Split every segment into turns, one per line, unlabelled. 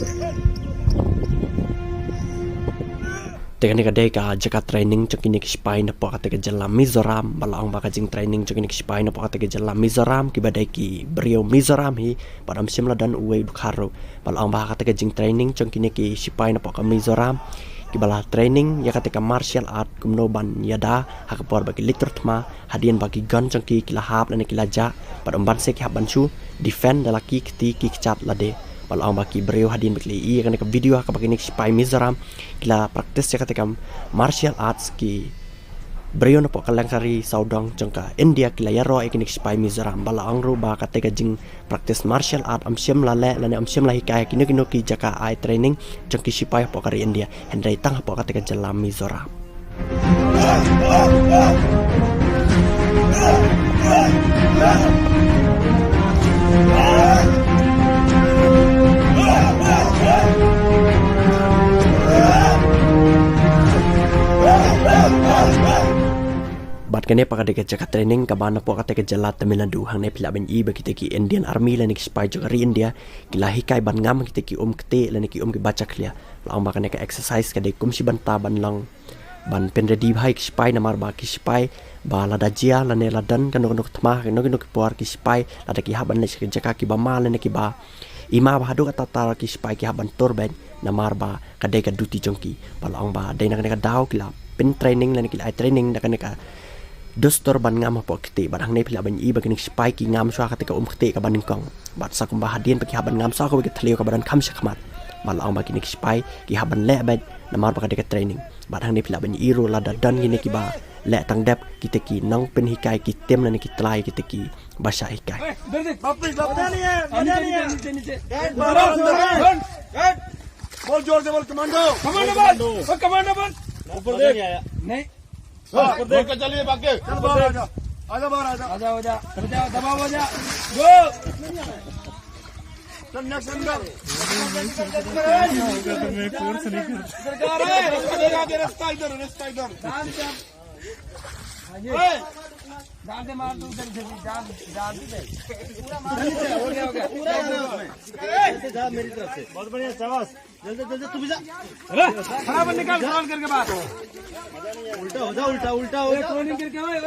Tekan kadai ka jaka training chokini ki shipai na pokate ke jala Mizoram balaang baka jing training chokini ki shipai na pokate ke jala Mizoram ki badai ki brio Mizoram hi padam simla dan uwe bukharo balaang baka te ke jing training chokini ki shipai na pokate Mizoram ki bala training ya kate ka martial art kumno ban yada hakapor bagi liturtma hadian bagi gun chongki ki lahap lane ki laja padam ban se ki haban chu defend dalaki kiti ki chat lade Walau baki beliau hadin bekli iya kan video ka bagi shipai Mizoram kila praktis ya ketika martial arts ki beliau nopo kalang kari saudang jangka India kila ya ro ikin shipai Mizoram bala angru ba ketika jing praktis martial art amsyam lale lane amsyam lahi kaya kino ki jaka ai training jangki shipai po kari India hendai tang po ketika jalan Mizoram Bat kene pakade ke jaka training ka bana po kate ke jala Tamil Nadu hang ne pilaben I ba kite ki Indian Army lanik spy jogari India kilahi kai ban ngam kite ki kete lanik ki ki baca klia laung bakane ka exercise kade kumsi banta ban lang ban penredi bhai ki spy namar ba ki spy ba lada jia lane ladan kan nok thma kan nok por ki spy lada ki haban le jaka ki ba ma lane ki ba ima ba haduh tata ki spy ki haban torben namar ba kade ka duty jongki balaung ba dai nak ka daw kila pen training lanik ki training nak ka Dostor ban ngam po kiti barang ne pila ban I baginik shipai ki ngam swa ketika kiti ka baning kong bat sakum bahadian pagi haban ngam swa ko ke thlio ka badan kham shakmat malang baginik shipai ki haban le bed namar bakade ka training barang ne pila ban I ro lada dan gini ki ba le tang dep kita ki nang pen hikai ki tem na ki tlai kita ki basha hikai
बोल जोर से बोल commando commando बन commando बन ऊपर देख नहीं देख के चलिए बाकी चल बाहर आजा आजा बाहर आजा आजा आजा आजा दबाव आजा गो चल नेक्स्ट अंदर मैं कोर्स नहीं कर सरकार है रास्ता इधर डाल दे मार तू उधर से डाल दे हो गया ऐसे जा मेरी तरफ से बहुत बढ़िया शाबाश जल्दी जल्दी तू भी जा अरे खराब निकाल क्रॉल करके बात उल्टा हो जा उल्टा हो क्रॉलिंग करके ओए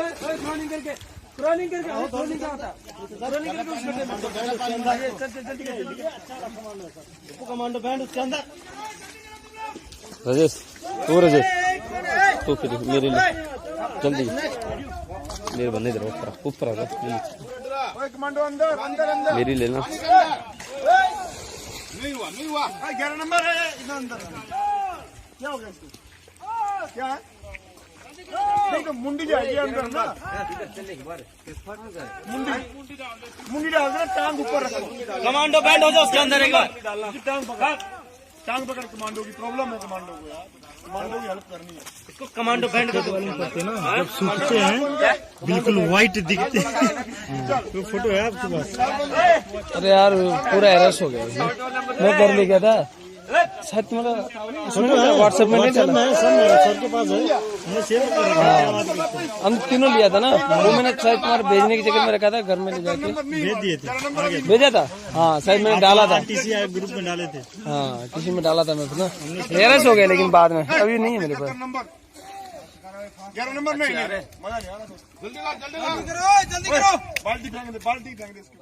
क्रॉलिंग करके क्रॉलिंग क्या होता क्रॉलिंग करके उसके जल्दी कमांडो बैंड उसके अंदर
राजेश तू फिर मेरे लिए जल्दी मेरे बनने दे ऊपर आजा
कमांडो अंदर अंदर अंदर
मेरी लेना
नहीं हुआ 11 नंबर है इधर अंदर क्या हो गया इसको क्या है देखो मुंडी जाएगी अंदर ना मुंडी डाल देना टांग ऊपर रखो
कमांडो बैंड हो जाओ उसके अंदर एक बार
टांग पकड़ कमांडो की प्रॉब्लम है कमांडो को यार कमांडो की हेल्प करनी है
इसको कमांडो बैंड कर दो
करते ना जब सूखते हैं बिल्कुल व्हाइट दिखते हैं तो फोटो है आपके पास
अरे यार पूरा एरस हो गया मैं कर ले गया था शायद तुम्हारा व्हाट्सएप में नहीं चला
सर के पास है हमने सेव कर रखा है
हम तीनों लिया था ना वो मैंने शायद तुम्हारे भेजने की जगह में रखा था घर में ले जाके
भेज दिए थे आगे
भेजा था हाँ शायद मैंने डाला था
टीसीआई ग्रुप में डाले थे
हाँ किसी में डाला था मैं ना एरस हो गया लेकिन बाद में अभी नहीं है मेरे पास
11 नंबर नहीं मजा नहीं आ रहा जल्दी करो बाल्टी फेंक दे इसकी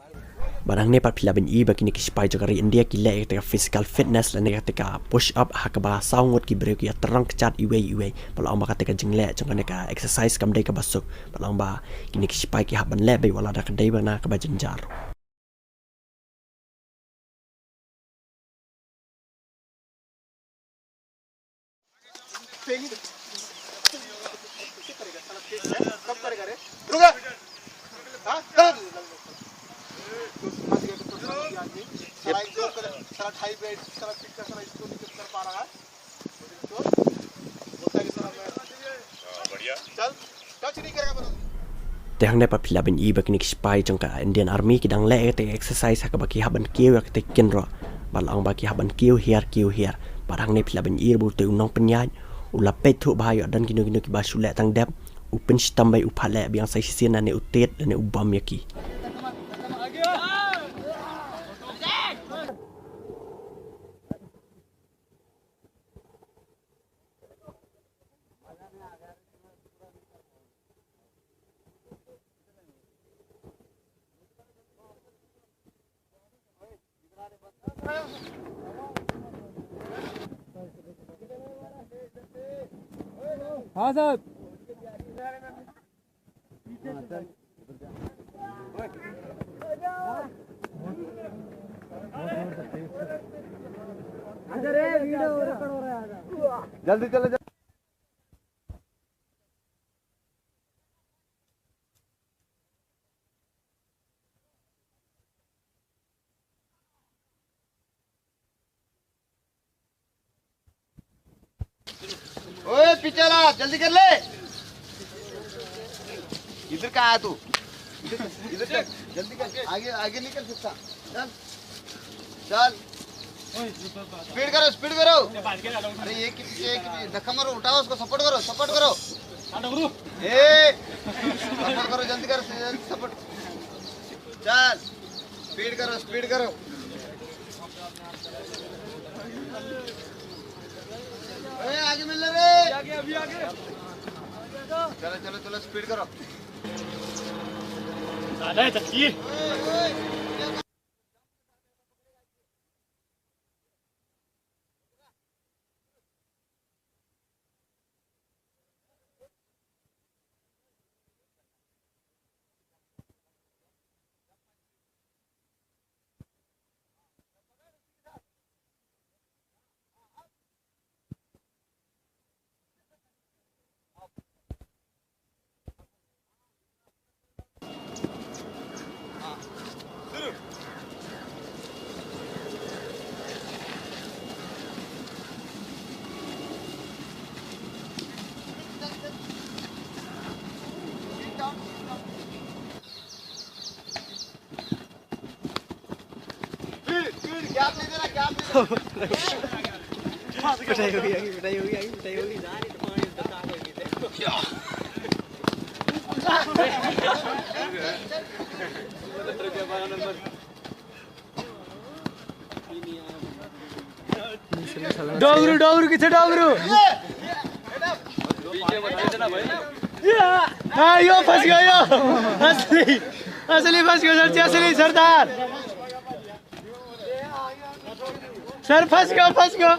Barang ne pat pila ben I bagi ni shipai jogari India ki le ketika physical fitness la ne ketika push up hakaba saungot ki breu ki terang chat iwe balang ba ketika jingle jong ne ka exercise kam dei ka basuk balang ba kini shipai ki haban le be wala da kedai bana ka bajenjar
कब करेगा रे रुका हां सारा ढाई bed सारा fit का सारा इसको नहीं कर पा रहा है तो बोलता है कि सारा मैं बढ़िया चल टच नहीं करेगा बता
Tehang ne pa pila ben I bagi ni shipai jong ka Indian Army ki dang le ketika exercise hakaba ki haban kieu ketika kinro balang ba ki haban kieu hier barang ne pila ben I bu tu nong penyaj ula Peit thu ba yo dan kino ki ba sule tang dep upen stambai uphale biang sai sisian ne utet ne ubam yaki
हाँ साहब
जल्दी चलो जल्दी। ओए पीछे ला, जल्दी कर ले। इधर कहाँ है तू? इधर चल, जल्दी कर, आगे आगे नहीं कर सकता। चल चल, स्पीड करो स्पीड करो। अरे एक धक्का मारो, उठाओ उसको, सपोर्ट करो सपोर्ट करो। सपोर्ट करो, जल्दी करो सपोर्ट। चल स्पीड करो। आगे मिल रे, अभी आगे। चलो स्पीड करो।
दादा तस्वीर
पिटाई होगी
डोगरू किथे डोगरू हाँ यो फंस गयो यो असली फंस गयो सर असली सरदार सर फंस गयो